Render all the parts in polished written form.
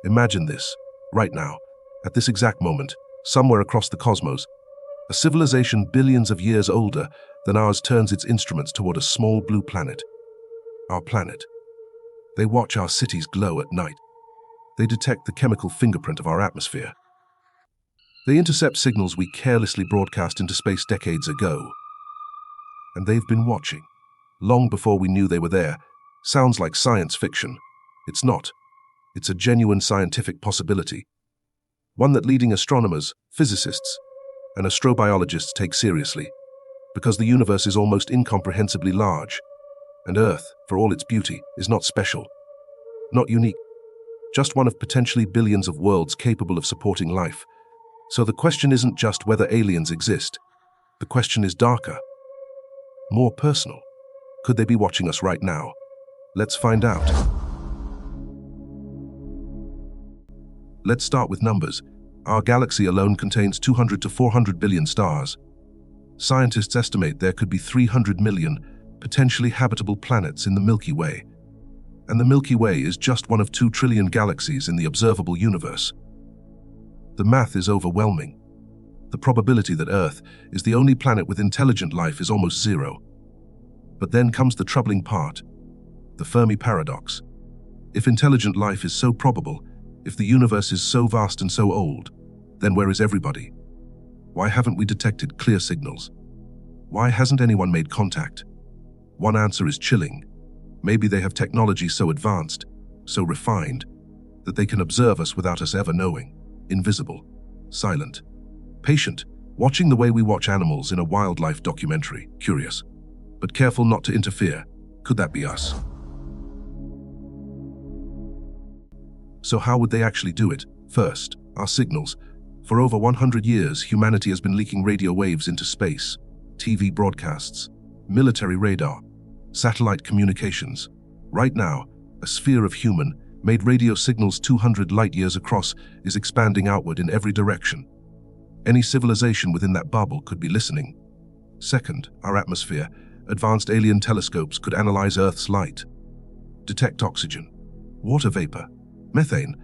Imagine this, right now, at this exact moment, somewhere across the cosmos, a civilization billions of years older than ours turns its instruments toward a small blue planet. Our planet. They watch our cities glow at night. They detect the chemical fingerprint of our atmosphere. They intercept signals we carelessly broadcast into space decades ago. And they've been watching, long before we knew they were there. Sounds like science fiction. It's not. It's a genuine scientific possibility. One that leading astronomers, physicists, and astrobiologists take seriously, because the universe is almost incomprehensibly large, and Earth, for all its beauty, is not special, not unique, just one of potentially billions of worlds capable of supporting life. So the question isn't just whether aliens exist. The question is darker, more personal. Could they be watching us right now? Let's find out. Let's start with numbers. Our galaxy alone contains 200 to 400 billion stars. Scientists estimate there could be 300 million potentially habitable planets in the Milky Way. And the Milky Way is just one of 2 trillion galaxies in the observable universe. The math is overwhelming. The probability that Earth is the only planet with intelligent life is almost zero. But then comes the troubling part, the Fermi paradox. If intelligent life is so probable, if the universe is so vast and so old, then where is everybody? Why haven't we detected clear signals? Why hasn't anyone made contact? One answer is chilling. Maybe they have technology so advanced, so refined, that they can observe us without us ever knowing. Invisible, silent, patient, watching the way we watch animals in a wildlife documentary. Curious, but careful not to interfere. Could that be us? So how would they actually do it? First, our signals. For over 100 years, humanity has been leaking radio waves into space, TV broadcasts, military radar, satellite communications. Right now, a sphere of human-made radio signals 200 light-years across is expanding outward in every direction. Any civilization within that bubble could be listening. Second, our atmosphere. Advanced alien telescopes could analyze Earth's light, detect oxygen, water vapor, methane,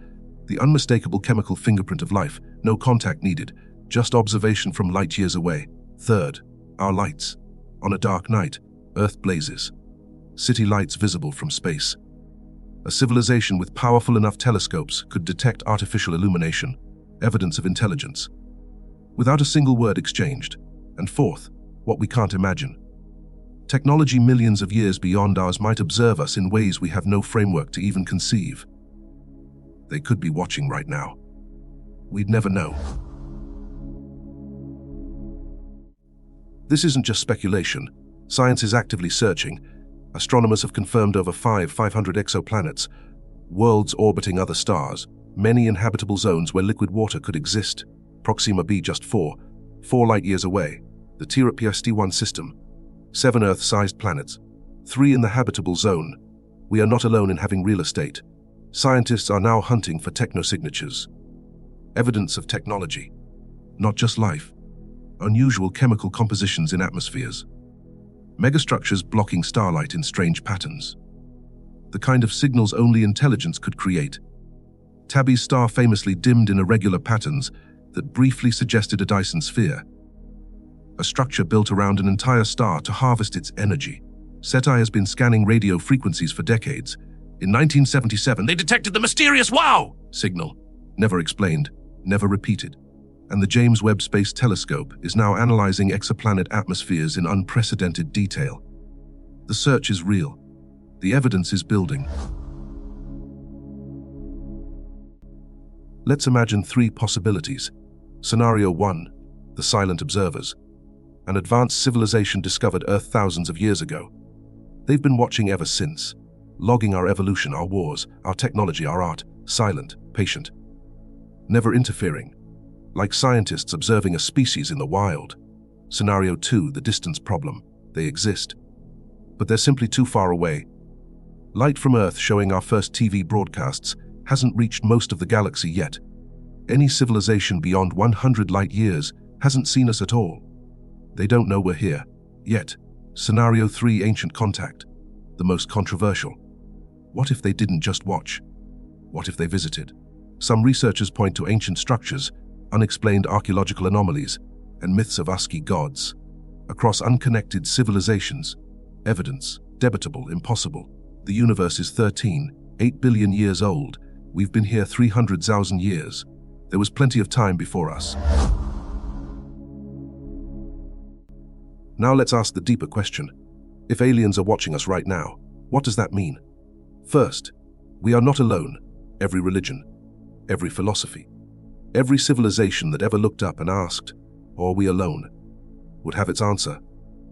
the unmistakable chemical fingerprint of life, no contact needed, just observation from light years away. Third, our lights. On a dark night, Earth blazes. City lights visible from space. A civilization with powerful enough telescopes could detect artificial illumination, evidence of intelligence, without a single word exchanged. And fourth, what we can't imagine. Technology millions of years beyond ours might observe us in ways we have no framework to even conceive. They could be watching right now. We'd never know. This isn't just speculation. Science is actively searching. Astronomers have confirmed over 500 exoplanets, worlds orbiting other stars, many inhabitable zones where liquid water could exist. Proxima b just 4 light-years away. The TRAPST-1 system. 7 Earth-sized planets, 3 in the habitable zone. We are not alone in having real estate. Scientists are now hunting for technosignatures. Evidence of technology, not just life. Unusual chemical compositions in atmospheres. Megastructures blocking starlight in strange patterns. The kind of signals only intelligence could create. Tabby's star famously dimmed in irregular patterns that briefly suggested a Dyson sphere. A structure built around an entire star to harvest its energy. SETI has been scanning radio frequencies for decades. In 1977, they detected the mysterious WOW signal. Never explained, never repeated. And the James Webb Space Telescope is now analyzing exoplanet atmospheres in unprecedented detail. The search is real. The evidence is building. Let's imagine 3 possibilities. Scenario 1, the silent observers. An advanced civilization discovered Earth thousands of years ago. They've been watching ever since, logging our evolution, our wars, our technology, our art, silent, patient, never interfering, like scientists observing a species in the wild. Scenario 2, the distance problem. They exist, but they're simply too far away. Light from Earth showing our first TV broadcasts hasn't reached most of the galaxy yet. Any civilization beyond 100 light-years hasn't seen us at all. They don't know we're here, yet. Scenario 3, ancient contact, the most controversial. What if they didn't just watch? What if they visited? Some researchers point to ancient structures, unexplained archaeological anomalies, and myths of ASCII gods. Across unconnected civilizations, evidence, debatable, impossible. The universe is 8 billion years old. We've been here 300,000 years. There was plenty of time before us. Now let's ask the deeper question. If aliens are watching us right now, what does that mean? First, we are not alone. Every religion, every philosophy, every civilization that ever looked up and asked, "Are we alone?" would have its answer.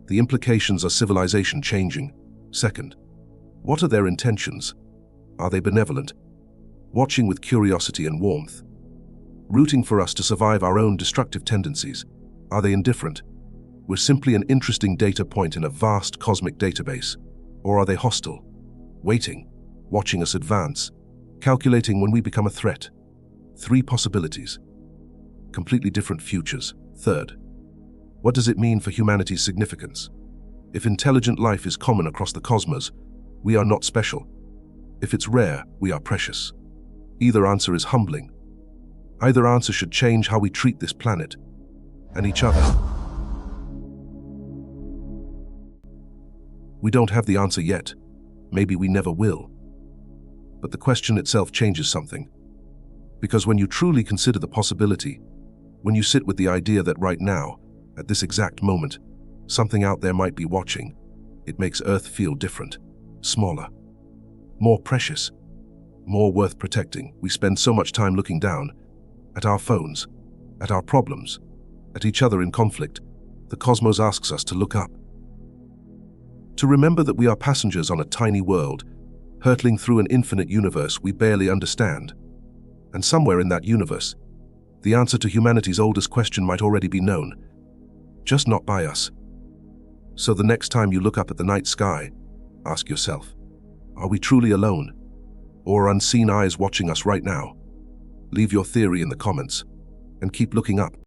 The implications are civilization changing. Second, what are their intentions? Are they benevolent? Watching with curiosity and warmth? Rooting for us to survive our own destructive tendencies? Are they indifferent? We're simply an interesting data point in a vast cosmic database. Or are they hostile? Waiting, watching us advance, calculating when we become a threat. 3 possibilities. Completely different futures. Third, what does it mean for humanity's significance? If intelligent life is common across the cosmos, we are not special. If it's rare, we are precious. Either answer is humbling. Either answer should change how we treat this planet and each other. We don't have the answer yet. Maybe we never will. But the question itself changes something. Because when you truly consider the possibility, when you sit with the idea that right now, at this exact moment, something out there might be watching, it makes Earth feel different, smaller, more precious, more worth protecting. We spend so much time looking down, at our phones, at our problems, at each other in conflict. The cosmos asks us to look up. To remember that we are passengers on a tiny world, hurtling through an infinite universe we barely understand. And somewhere in that universe, the answer to humanity's oldest question might already be known, just not by us. So the next time you look up at the night sky, ask yourself, are we truly alone? Or are unseen eyes watching us right now? Leave your theory in the comments, and keep looking up.